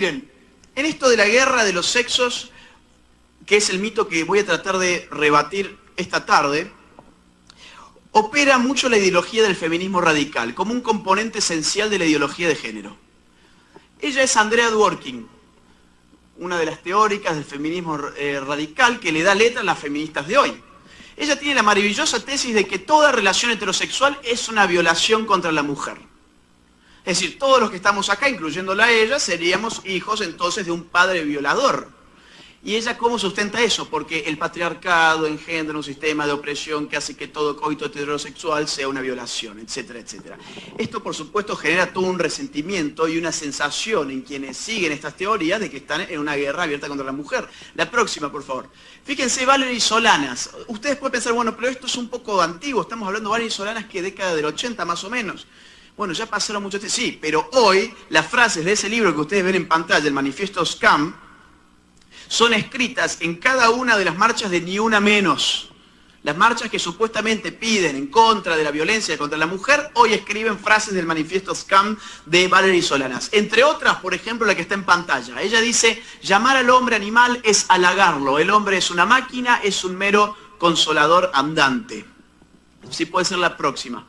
Miren, en esto de la guerra de los sexos, que es el mito que voy a tratar de rebatir esta tarde, opera mucho la ideología del feminismo radical, como un componente esencial de la ideología de género. Ella es Andrea Dworkin, una de las teóricas del feminismo radical que le da letra a las feministas de hoy. Ella tiene la maravillosa tesis de que toda relación heterosexual es una violación contra la mujer. Es decir, todos los que estamos acá, incluyéndola a ella, seríamos hijos entonces de un padre violador. ¿Y ella cómo sustenta eso? Porque el patriarcado engendra un sistema de opresión que hace que todo coito heterosexual sea una violación, etcétera, etcétera. Esto, por supuesto, genera todo un resentimiento y una sensación en quienes siguen estas teorías de que están en una guerra abierta contra la mujer. La próxima, por favor. Fíjense, Valerie Solanas. Ustedes pueden pensar, bueno, pero esto es un poco antiguo. Estamos hablando de Valerie Solanas que década del 80 más o menos. Bueno, ya pasaron muchos tiempo. Sí, pero hoy las frases de ese libro que ustedes ven en pantalla, el Manifiesto Scam, son escritas en cada una de las marchas de Ni Una Menos. Las marchas que supuestamente piden en contra de la violencia contra la mujer, hoy escriben frases del Manifiesto Scam de Valerie Solanas. Entre otras, por ejemplo, la que está en pantalla. Ella dice, llamar al hombre animal es halagarlo. El hombre es una máquina, es un mero consolador andante. Sí, puede ser la próxima.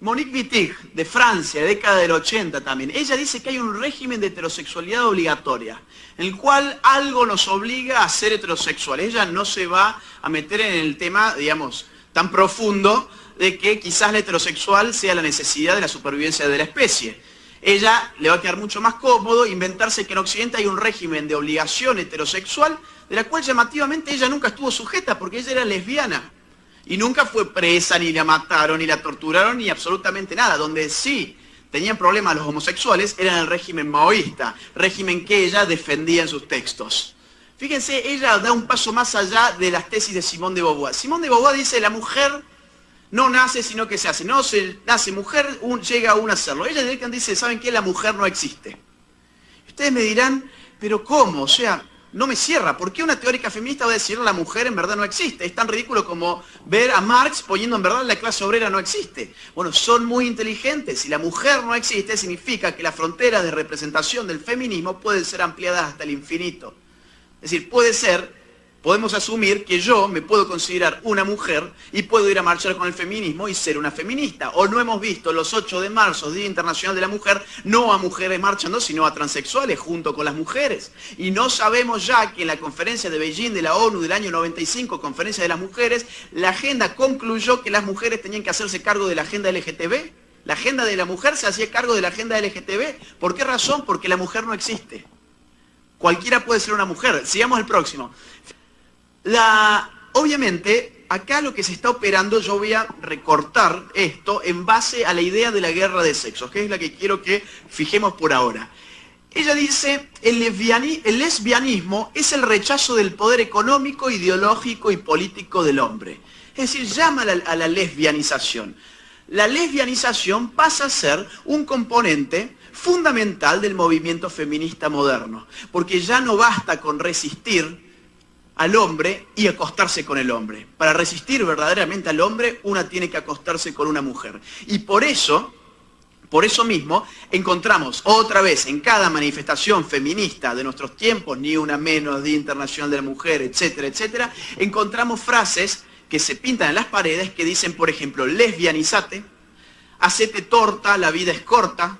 Monique Wittig, de Francia, década del 80 también. Ella dice que hay un régimen de heterosexualidad obligatoria, en el cual algo nos obliga a ser heterosexuales. Ella no se va a meter en el tema, digamos, tan profundo de que quizás la heterosexual sea la necesidad de la supervivencia de la especie. Ella le va a quedar mucho más cómodo inventarse que en Occidente hay un régimen de obligación heterosexual, de la cual llamativamente ella nunca estuvo sujeta, porque ella era lesbiana. Y nunca fue presa, ni la mataron, ni la torturaron, ni absolutamente nada. Donde sí tenían problemas los homosexuales era en el régimen maoísta, régimen que ella defendía en sus textos. Fíjense, ella da un paso más allá de las tesis de Simone de Beauvoir. Simone de Beauvoir dice, la mujer no nace, sino que se hace. No se nace mujer, llega a uno a hacerlo. Ella directamente dice, ¿saben qué? La mujer no existe. Ustedes me dirán, ¿pero cómo? O sea, no me cierra. ¿Por qué una teórica feminista va a decir la mujer en verdad no existe? Es tan ridículo como ver a Marx poniendo en verdad la clase obrera no existe. Bueno, son muy inteligentes. Si la mujer no existe, significa que las fronteras de representación del feminismo pueden ser ampliadas hasta el infinito. Es decir, podemos asumir que yo me puedo considerar una mujer y puedo ir a marchar con el feminismo y ser una feminista. O no hemos visto los 8 de marzo, Día Internacional de la Mujer, no a mujeres marchando, sino a transexuales junto con las mujeres. Y no sabemos ya que en la conferencia de Beijing de la ONU del año 95, Conferencia de las Mujeres, la agenda concluyó que las mujeres tenían que hacerse cargo de la agenda LGTB. La agenda de la mujer se hacía cargo de la agenda LGTB. ¿Por qué razón? Porque la mujer no existe. Cualquiera puede ser una mujer. Sigamos el próximo. Obviamente, acá lo que se está operando, yo voy a recortar esto en base a la idea de la guerra de sexos, que es la que quiero que fijemos por ahora. Ella dice, el lesbianismo es el rechazo del poder económico, ideológico y político del hombre. Es decir, llama a la lesbianización. La lesbianización pasa a ser un componente fundamental del movimiento feminista moderno, porque ya no basta con resistir al hombre y acostarse con el hombre. Para resistir verdaderamente al hombre, una tiene que acostarse con una mujer. Y por eso mismo, encontramos otra vez en cada manifestación feminista de nuestros tiempos, Ni Una Menos, Día Internacional de la Mujer, etcétera, etcétera, encontramos frases que se pintan en las paredes que dicen, por ejemplo, lesbianizate, hacete torta, la vida es corta,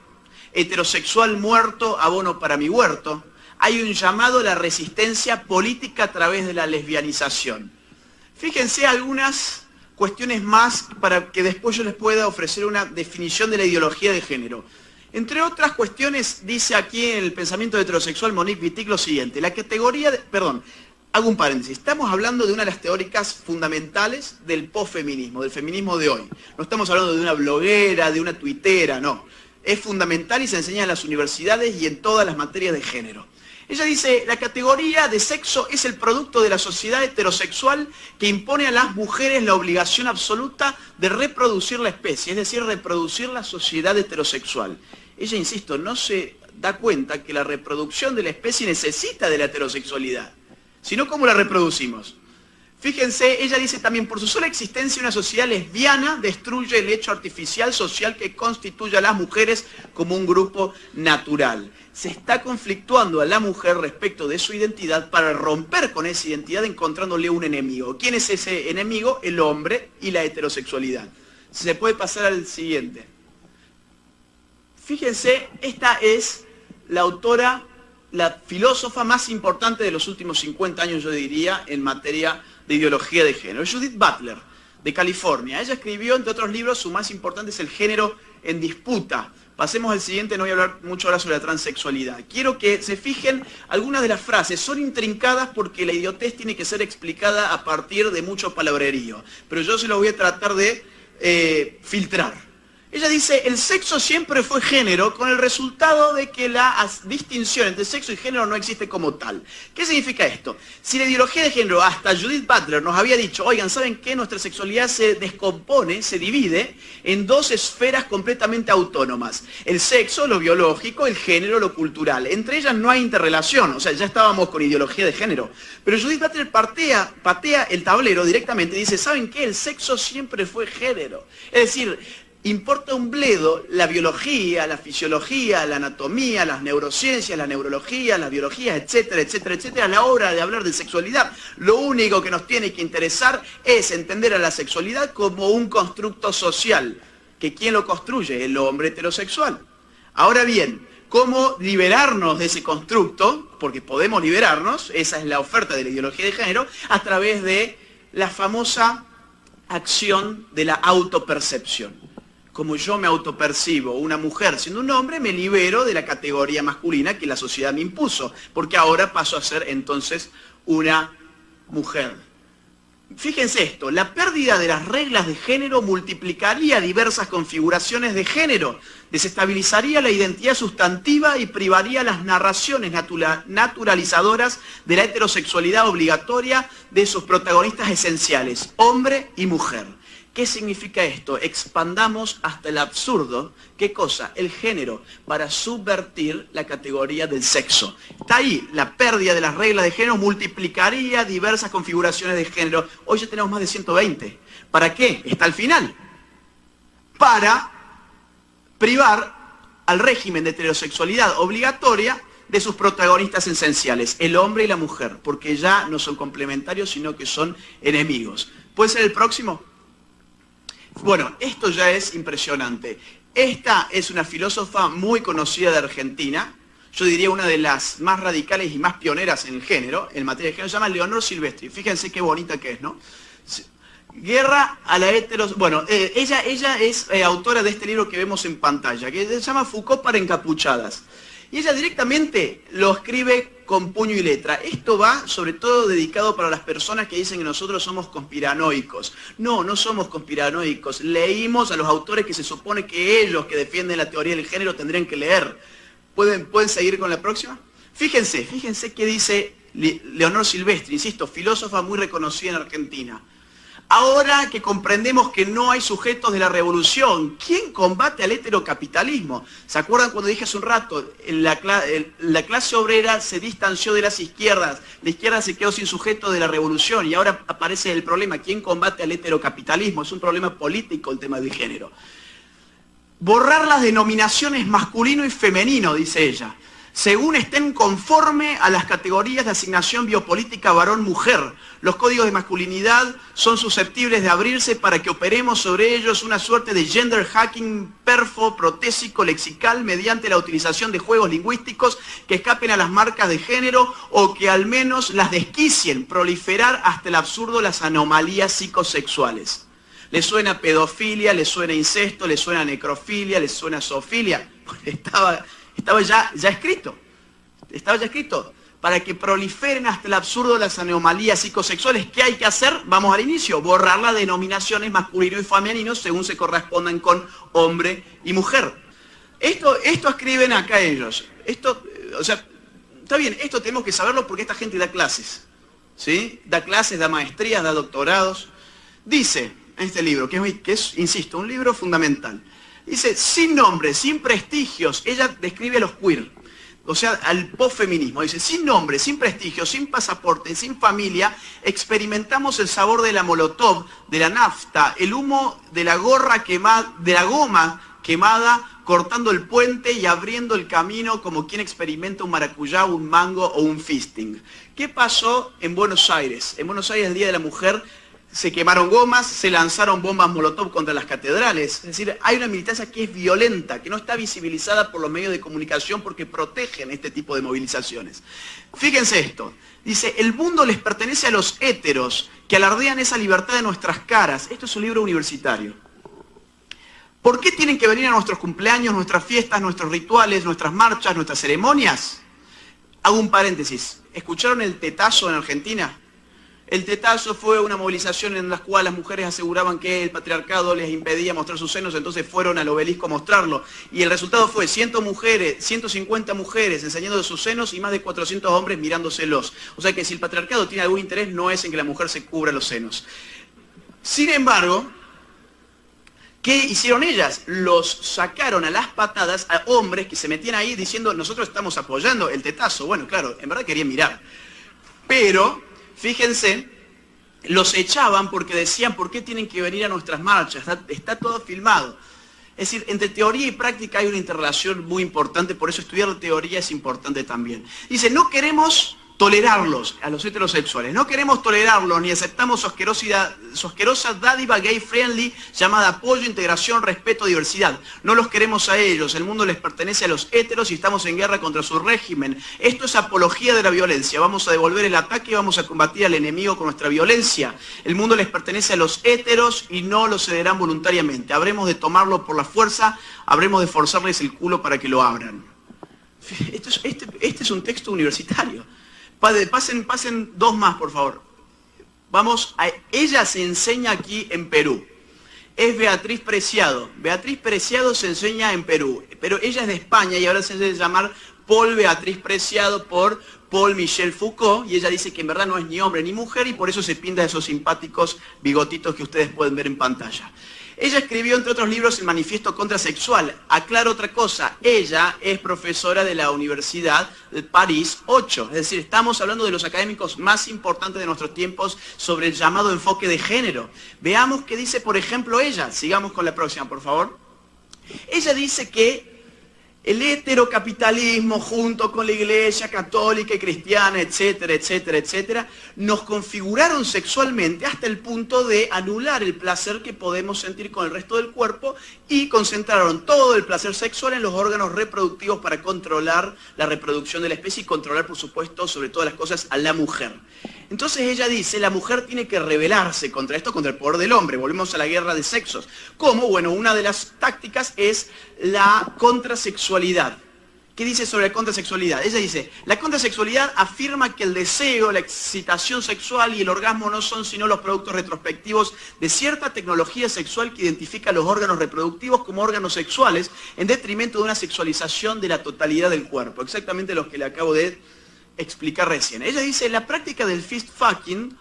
heterosexual muerto, abono para mi huerto. Hay un llamado a la resistencia política a través de la lesbianización. Fíjense algunas cuestiones más para que después yo les pueda ofrecer una definición de la ideología de género. Entre otras cuestiones, dice aquí en el pensamiento heterosexual Monique Wittig lo siguiente, la categoría de, hago un paréntesis, estamos hablando de una de las teóricas fundamentales del posfeminismo, del feminismo de hoy. No estamos hablando de una bloguera, de una tuitera, no. Es fundamental y se enseña en las universidades y en todas las materias de género. Ella dice, la categoría de sexo es el producto de la sociedad heterosexual que impone a las mujeres la obligación absoluta de reproducir la especie, es decir, reproducir la sociedad heterosexual. Ella, insisto, no se da cuenta que la reproducción de la especie necesita de la heterosexualidad. Si no, ¿cómo la reproducimos? Fíjense, ella dice también, por su sola existencia una sociedad lesbiana destruye el hecho artificial social que constituye a las mujeres como un grupo natural. Se está conflictuando a la mujer respecto de su identidad para romper con esa identidad encontrándole un enemigo. ¿Quién es ese enemigo? El hombre y la heterosexualidad. Se puede pasar al siguiente. Fíjense, esta es la autora, la filósofa más importante de los últimos 50 años, yo diría, en materia de ideología de género. Judith Butler, de California. Ella escribió, entre otros libros, su más importante es El género en disputa. Pasemos al siguiente, no voy a hablar mucho ahora sobre la transexualidad. Quiero que se fijen algunas de las frases. Son intrincadas porque la idiotez tiene que ser explicada a partir de mucho palabrerío. Pero yo se lo voy a tratar de filtrar. Ella dice, el sexo siempre fue género, con el resultado de que la distinción entre sexo y género no existe como tal. ¿Qué significa esto? Si la ideología de género, hasta Judith Butler nos había dicho, oigan, ¿saben qué? Nuestra sexualidad se descompone, se divide en dos esferas completamente autónomas. El sexo, lo biológico, el género, lo cultural. Entre ellas no hay interrelación, o sea, ya estábamos con ideología de género. Pero Judith Butler patea el tablero directamente y dice, ¿saben qué? El sexo siempre fue género. Es decir, importa un bledo la biología, la fisiología, la anatomía, las neurociencias, la neurología, las biologías, etcétera, etcétera, etcétera, a la hora de hablar de sexualidad. Lo único que nos tiene que interesar es entender a la sexualidad como un constructo social, que ¿quién lo construye? El hombre heterosexual. Ahora bien, ¿cómo liberarnos de ese constructo? Porque podemos liberarnos, esa es la oferta de la ideología de género, a través de la famosa acción de la autopercepción. Como yo me autopercibo una mujer siendo un hombre, me libero de la categoría masculina que la sociedad me impuso, porque ahora paso a ser entonces una mujer. Fíjense esto, la pérdida de las reglas de género multiplicaría diversas configuraciones de género, desestabilizaría la identidad sustantiva y privaría las narraciones naturalizadoras de la heterosexualidad obligatoria de sus protagonistas esenciales, hombre y mujer. ¿Qué significa esto? Expandamos hasta el absurdo, ¿qué cosa? El género, para subvertir la categoría del sexo. Está ahí, la pérdida de las reglas de género multiplicaría diversas configuraciones de género. Hoy ya tenemos más de 120. ¿Para qué? Está al final. Para privar al régimen de heterosexualidad obligatoria de sus protagonistas esenciales, el hombre y la mujer, porque ya no son complementarios, sino que son enemigos. ¿Puede ser el próximo? Bueno, esto ya es impresionante. Esta es una filósofa muy conocida de Argentina, yo diría una de las más radicales y más pioneras en el género, en materia de género, se llama Leonor Silvestri. Fíjense qué bonita que es, ¿no? Guerra a la heteros... Bueno, ella es autora de este libro que vemos en pantalla, que se llama Foucault para encapuchadas. Y ella directamente lo escribe con puño y letra. Esto va sobre todo dedicado para las personas que dicen que nosotros somos conspiranoicos. No, no somos conspiranoicos. Leímos a los autores que se supone que ellos que defienden la teoría del género tendrían que leer. ¿Pueden seguir con la próxima? Fíjense qué dice Leonor Silvestri, insisto, filósofa muy reconocida en Argentina. Ahora que comprendemos que no hay sujetos de la revolución, ¿quién combate al heterocapitalismo? ¿Se acuerdan cuando dije hace un rato? La clase obrera se distanció de las izquierdas, la izquierda se quedó sin sujeto de la revolución y ahora aparece el problema, ¿quién combate al heterocapitalismo? Es un problema político el tema del género. Borrar las denominaciones masculino y femenino, dice ella, según estén conforme a las categorías de asignación biopolítica varón-mujer. Los códigos de masculinidad son susceptibles de abrirse para que operemos sobre ellos una suerte de gender hacking protésico, lexical, mediante la utilización de juegos lingüísticos que escapen a las marcas de género o que al menos las desquicien, proliferar hasta el absurdo las anomalías psicosexuales. ¿Le suena pedofilia, le suena incesto, le suena necrofilia, le suena zoofilia? Estaba ya escrito. Estaba ya escrito. Para que proliferen hasta el absurdo las anomalías psicosexuales, ¿qué hay que hacer? Vamos al inicio. Borrar las denominaciones masculino y femenino según se correspondan con hombre y mujer. Esto escriben acá ellos. O sea, está bien, esto tenemos que saberlo porque esta gente da clases. ¿Sí? Da clases, da maestrías, da doctorados. Dice en este libro, que es, insisto, un libro fundamental. Dice, sin nombre, sin prestigios, ella describe a los queer. o sea, al posfeminismo. Dice, sin nombre, sin prestigio, sin pasaporte, sin familia, experimentamos el sabor de la molotov, de la nafta, el humo de la gorra quemada, de la goma quemada, cortando el puente y abriendo el camino como quien experimenta un maracuyá, un mango o un fisting. ¿Qué pasó en Buenos Aires? En Buenos Aires, el Día de la Mujer, se quemaron gomas, se lanzaron bombas molotov contra las catedrales. Es decir, hay una militancia que es violenta, que no está visibilizada por los medios de comunicación porque protegen este tipo de movilizaciones. Fíjense esto. Dice, el mundo les pertenece a los héteros, que alardean esa libertad de nuestras caras. Esto es un libro universitario. ¿Por qué tienen que venir a nuestros cumpleaños, nuestras fiestas, nuestros rituales, nuestras marchas, nuestras ceremonias? Hago un paréntesis. ¿Escucharon el tetazo en Argentina? El tetazo fue una movilización en la cual las mujeres aseguraban que el patriarcado les impedía mostrar sus senos, entonces fueron al obelisco a mostrarlo. Y el resultado fue 150 mujeres enseñando sus senos y más de 400 hombres mirándoselos. O sea que si el patriarcado tiene algún interés, no es en que la mujer se cubra los senos. Sin embargo, ¿qué hicieron ellas? Los sacaron a las patadas a hombres que se metían ahí diciendo, nosotros estamos apoyando el tetazo. Bueno, claro, en verdad querían mirar. Pero, fíjense, los echaban porque decían, ¿por qué tienen que venir a nuestras marchas? Está todo filmado. Es decir, entre teoría y práctica hay una interrelación muy importante, por eso estudiar la teoría es importante también. Dice, no queremos tolerarlos, a los heterosexuales, no queremos tolerarlos ni aceptamos su asquerosa dádiva gay friendly llamada apoyo, integración, respeto, diversidad. No los queremos a ellos, el mundo les pertenece a los heteros y estamos en guerra contra su régimen. Esto es apología de la violencia, vamos a devolver el ataque y vamos a combatir al enemigo con nuestra violencia. El mundo les pertenece a los heteros y no lo cederán voluntariamente. Habremos de tomarlo por la fuerza, habremos de forzarles el culo para que lo abran. Este es un texto universitario. Pasen dos más, por favor. Ella se enseña aquí en Perú. Es Beatriz Preciado. Beatriz Preciado se enseña en Perú. Pero ella es de España y ahora se debe llamar Paul Beatriz Preciado por Paul Michel Foucault. Y ella dice que en verdad no es ni hombre ni mujer y por eso se pinta esos simpáticos bigotitos que ustedes pueden ver en pantalla. Ella escribió, entre otros libros, el Manifiesto Contrasexual. Aclaro otra cosa, ella es profesora de la Universidad de París 8. Es decir, estamos hablando de los académicos más importantes de nuestros tiempos sobre el llamado enfoque de género. Veamos qué dice, por ejemplo, ella. Sigamos con la próxima, por favor. Ella dice que el heterocapitalismo junto con la Iglesia católica y cristiana, etcétera, etcétera, etcétera, nos configuraron sexualmente hasta el punto de anular el placer que podemos sentir con el resto del cuerpo y concentraron todo el placer sexual en los órganos reproductivos para controlar la reproducción de la especie y controlar, por supuesto, sobre todas las cosas, a la mujer. Entonces ella dice, la mujer tiene que rebelarse contra esto, contra el poder del hombre. Volvemos a la guerra de sexos. ¿Cómo? Bueno, una de las tácticas es la contrasexualidad. ¿Qué dice sobre la contrasexualidad? Ella dice, la contrasexualidad afirma que el deseo, la excitación sexual y el orgasmo no son sino los productos retrospectivos de cierta tecnología sexual que identifica los órganos reproductivos como órganos sexuales en detrimento de una sexualización de la totalidad del cuerpo. Exactamente lo que le acabo de explicar recién. Ella dice, la práctica del fist fucking,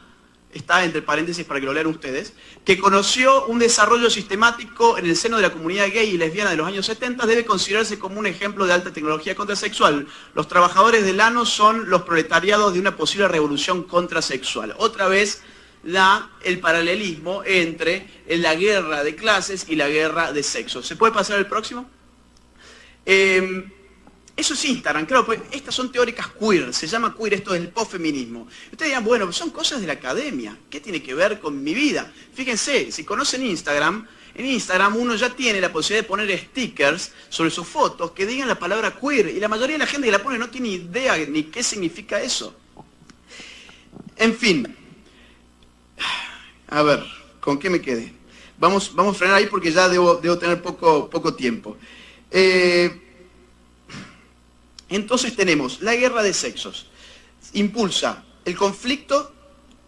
está entre paréntesis para que lo lean ustedes, que conoció un desarrollo sistemático en el seno de la comunidad gay y lesbiana de los años 70, debe considerarse como un ejemplo de alta tecnología contrasexual. Los trabajadores del ano son los proletariados de una posible revolución contrasexual. Otra vez el paralelismo entre la guerra de clases y la guerra de sexos. ¿Se puede pasar al próximo? Eso es Instagram, claro, pues estas son teóricas queer, se llama queer, esto es el posfeminismo. Ustedes dirán, bueno, son cosas de la academia, ¿qué tiene que ver con mi vida? Fíjense, si conocen Instagram, en Instagram uno ya tiene la posibilidad de poner stickers sobre sus fotos que digan la palabra queer, y la mayoría de la gente que la pone no tiene idea ni qué significa eso. En fin, a ver, ¿con qué me quedé? Vamos a frenar ahí porque ya debo tener poco tiempo. Entonces tenemos la guerra de sexos, impulsa el conflicto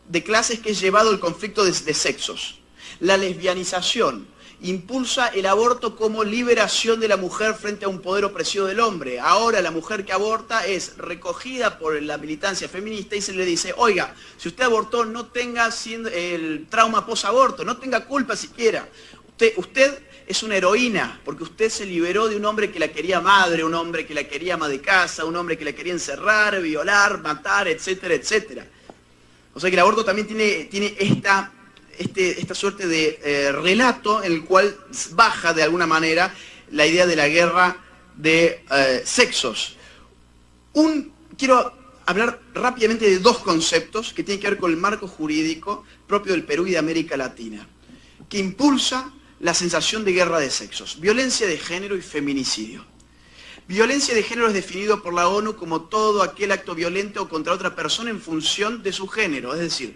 de clases que es llevado al conflicto de sexos. La lesbianización impulsa el aborto como liberación de la mujer frente a un poder opresivo del hombre. Ahora la mujer que aborta es recogida por la militancia feminista y se le dice, oiga, si usted abortó no tenga el trauma posaborto, no tenga culpa siquiera. Usted es una heroína, porque usted se liberó de un hombre que la quería madre, un hombre que la quería ama de casa, un hombre que la quería encerrar, violar, matar, etcétera, etcétera. O sea que el aborto también tiene esta suerte de relato en el cual baja de alguna manera la idea de la guerra de sexos. Quiero hablar rápidamente de dos conceptos que tienen que ver con el marco jurídico propio del Perú y de América Latina, que impulsa la sensación de guerra de sexos: violencia de género y feminicidio. Violencia de género es definido por la ONU como todo aquel acto violento contra otra persona en función de su género, es decir,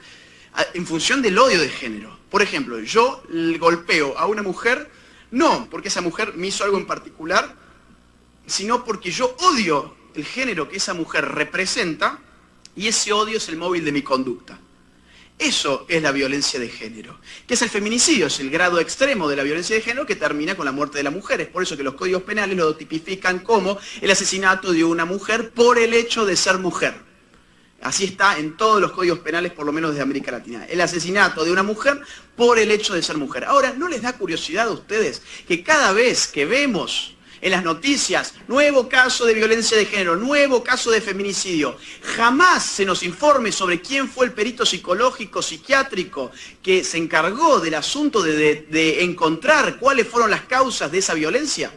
en función del odio de género. Por ejemplo, yo golpeo a una mujer, no porque esa mujer me hizo algo en particular, sino porque yo odio el género que esa mujer representa, y ese odio es el móvil de mi conducta. Eso es la violencia de género. ¿Qué es el feminicidio? Es el grado extremo de la violencia de género que termina con la muerte de la mujer. Es por eso que los códigos penales lo tipifican como el asesinato de una mujer por el hecho de ser mujer. Así está en todos los códigos penales, por lo menos de América Latina. El asesinato de una mujer por el hecho de ser mujer. Ahora, ¿no les da curiosidad a ustedes que cada vez que vemos en las noticias nuevo caso de violencia de género, nuevo caso de feminicidio, jamás se nos informe sobre quién fue el perito psicológico, psiquiátrico, que se encargó del asunto de encontrar cuáles fueron las causas de esa violencia?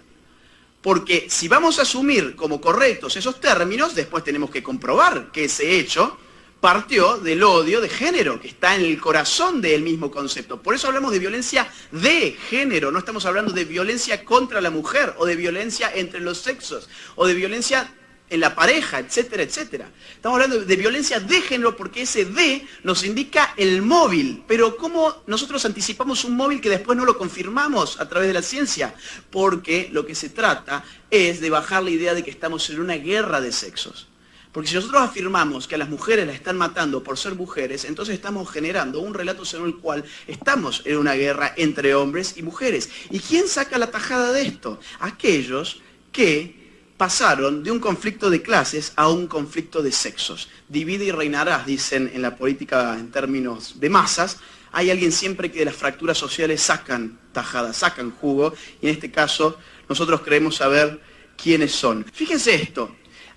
Porque si vamos a asumir como correctos esos términos, después tenemos que comprobar que ese hecho partió del odio de género, que está en el corazón del mismo concepto. Por eso hablamos de violencia de género, no estamos hablando de violencia contra la mujer, o de violencia entre los sexos, o de violencia en la pareja, etcétera, etcétera. Estamos hablando de violencia de género porque ese de nos indica el móvil. Pero ¿cómo nosotros anticipamos un móvil que después no lo confirmamos a través de la ciencia? Porque lo que se trata es de bajar la idea de que estamos en una guerra de sexos. Porque si nosotros afirmamos que a las mujeres las están matando por ser mujeres, entonces estamos generando un relato según el cual estamos en una guerra entre hombres y mujeres. ¿Y quién saca la tajada de esto? Aquellos que pasaron de un conflicto de clases a un conflicto de sexos. Divide y reinarás, dicen en la política en términos de masas. Hay alguien siempre que de las fracturas sociales sacan tajadas, sacan jugo, y en este caso nosotros creemos saber quiénes son. Fíjense esto.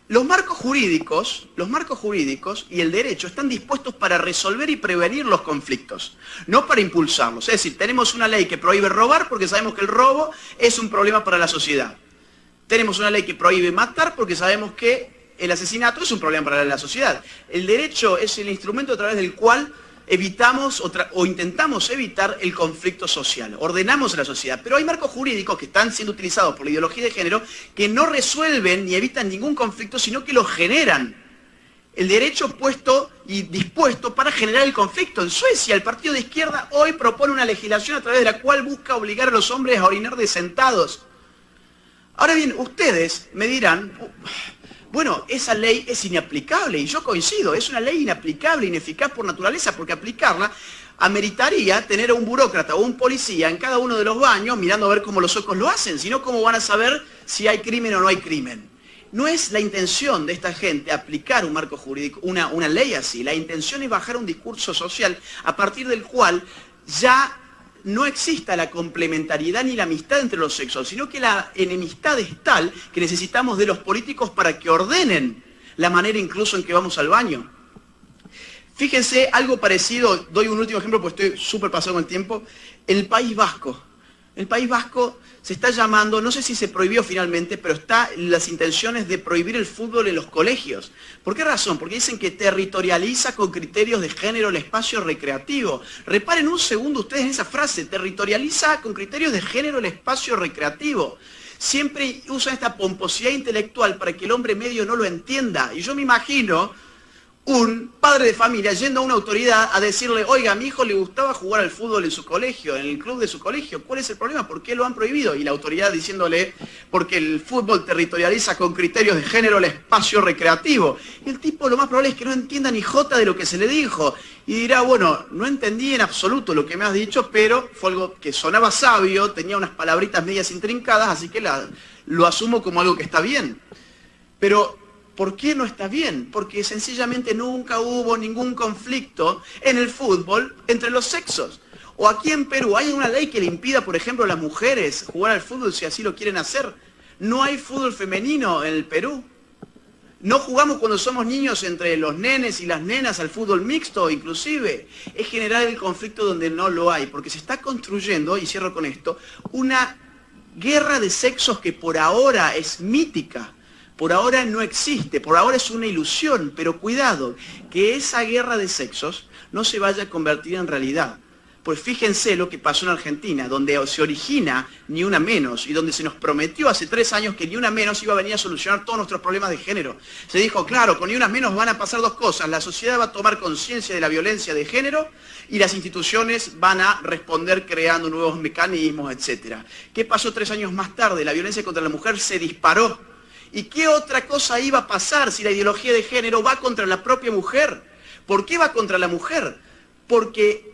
Los marcos jurídicos y el derecho están dispuestos para resolver y prevenir los conflictos, no para impulsarlos. Es decir, tenemos una ley que prohíbe robar porque sabemos que el robo es un problema para la sociedad. Tenemos una ley que prohíbe matar porque sabemos que el asesinato es un problema para la sociedad. El derecho es el instrumento a través del cual evitamos o intentamos evitar el conflicto social, ordenamos la sociedad. Pero hay marcos jurídicos que están siendo utilizados por la ideología de género que no resuelven ni evitan ningún conflicto, sino que lo generan. El derecho puesto y dispuesto para generar el conflicto. En Suecia, el partido de izquierda hoy propone una legislación a través de la cual busca obligar a los hombres a orinar de sentados. Ahora bien, ustedes me dirán, bueno, esa ley es inaplicable, y yo coincido, es una ley inaplicable, ineficaz por naturaleza, porque aplicarla ameritaría tener a un burócrata o un policía en cada uno de los baños mirando a ver cómo los suecos lo hacen, sino cómo van a saber si hay crimen o no hay crimen. No es la intención de esta gente aplicar un marco jurídico, una ley así. La intención es bajar un discurso social a partir del cual ya no exista la complementariedad ni la amistad entre los sexos, sino que la enemistad es tal que necesitamos de los políticos para que ordenen la manera incluso en que vamos al baño. Fíjense, algo parecido, doy un último ejemplo porque estoy súper pasado con el tiempo, el País Vasco. El País Vasco se está llamando, no sé si se prohibió finalmente, pero está en las intenciones de prohibir el fútbol en los colegios. ¿Por qué razón? Porque dicen que territorializa con criterios de género el espacio recreativo. Reparen un segundo ustedes en esa frase, territorializa con criterios de género el espacio recreativo. Siempre usan esta pomposidad intelectual para que el hombre medio no lo entienda. Y yo me imagino un padre de familia yendo a una autoridad a decirle, oiga, a mi hijo le gustaba jugar al fútbol en su colegio, en el club de su colegio, ¿cuál es el problema? ¿Por qué lo han prohibido? Y la autoridad diciéndole, porque el fútbol territorializa con criterios de género el espacio recreativo. Y el tipo lo más probable es que no entienda ni jota de lo que se le dijo. Y dirá, bueno, no entendí en absoluto lo que me has dicho, pero fue algo que sonaba sabio, tenía unas palabritas medias intrincadas, así que lo asumo como algo que está bien. Pero ¿por qué no está bien? Porque sencillamente nunca hubo ningún conflicto en el fútbol entre los sexos. O aquí en Perú, ¿hay una ley que le impida, por ejemplo, a las mujeres jugar al fútbol si así lo quieren hacer? No hay fútbol femenino en el Perú. No jugamos cuando somos niños entre los nenes y las nenas al fútbol mixto, inclusive. Es generar el conflicto donde no lo hay, porque se está construyendo, y cierro con esto, una guerra de sexos que por ahora es mítica. Por ahora no existe, por ahora es una ilusión, pero cuidado, que esa guerra de sexos no se vaya a convertir en realidad. Pues fíjense lo que pasó en Argentina, donde se origina Ni Una Menos y donde se nos prometió hace 3 años que Ni Una Menos iba a venir a solucionar todos nuestros problemas de género. Se dijo, claro, con Ni Una Menos van a pasar 2 cosas. La sociedad va a tomar conciencia de la violencia de género y las instituciones van a responder creando nuevos mecanismos, etc. ¿Qué pasó 3 años más tarde? La violencia contra la mujer se disparó. ¿Y qué otra cosa iba a pasar si la ideología de género va contra la propia mujer? ¿Por qué va contra la mujer? Porque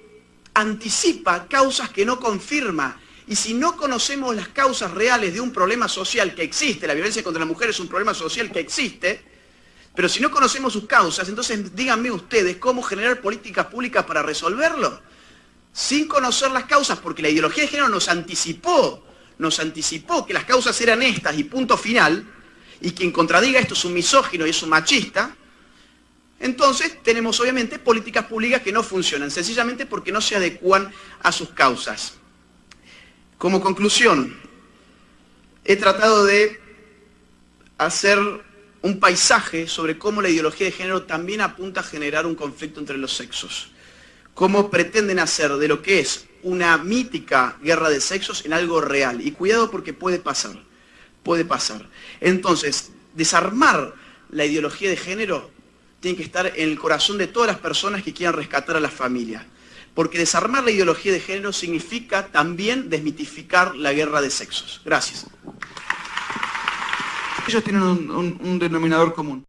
anticipa causas que no confirma. Y si no conocemos las causas reales de un problema social que existe, la violencia contra la mujer es un problema social que existe, pero si no conocemos sus causas, entonces díganme ustedes cómo generar políticas públicas para resolverlo. Sin conocer las causas, porque la ideología de género nos anticipó que las causas eran estas y punto final, y quien contradiga esto es un misógino y es un machista. Entonces tenemos obviamente políticas públicas que no funcionan, sencillamente porque no se adecúan a sus causas. Como conclusión, he tratado de hacer un paisaje sobre cómo la ideología de género también apunta a generar un conflicto entre los sexos. Cómo pretenden hacer de lo que es una mítica guerra de sexos en algo real. Y cuidado porque puede pasar, puede pasar. Entonces, desarmar la ideología de género tiene que estar en el corazón de todas las personas que quieran rescatar a la familia. Porque desarmar la ideología de género significa también desmitificar la guerra de sexos. Gracias. Ellos tienen un denominador común.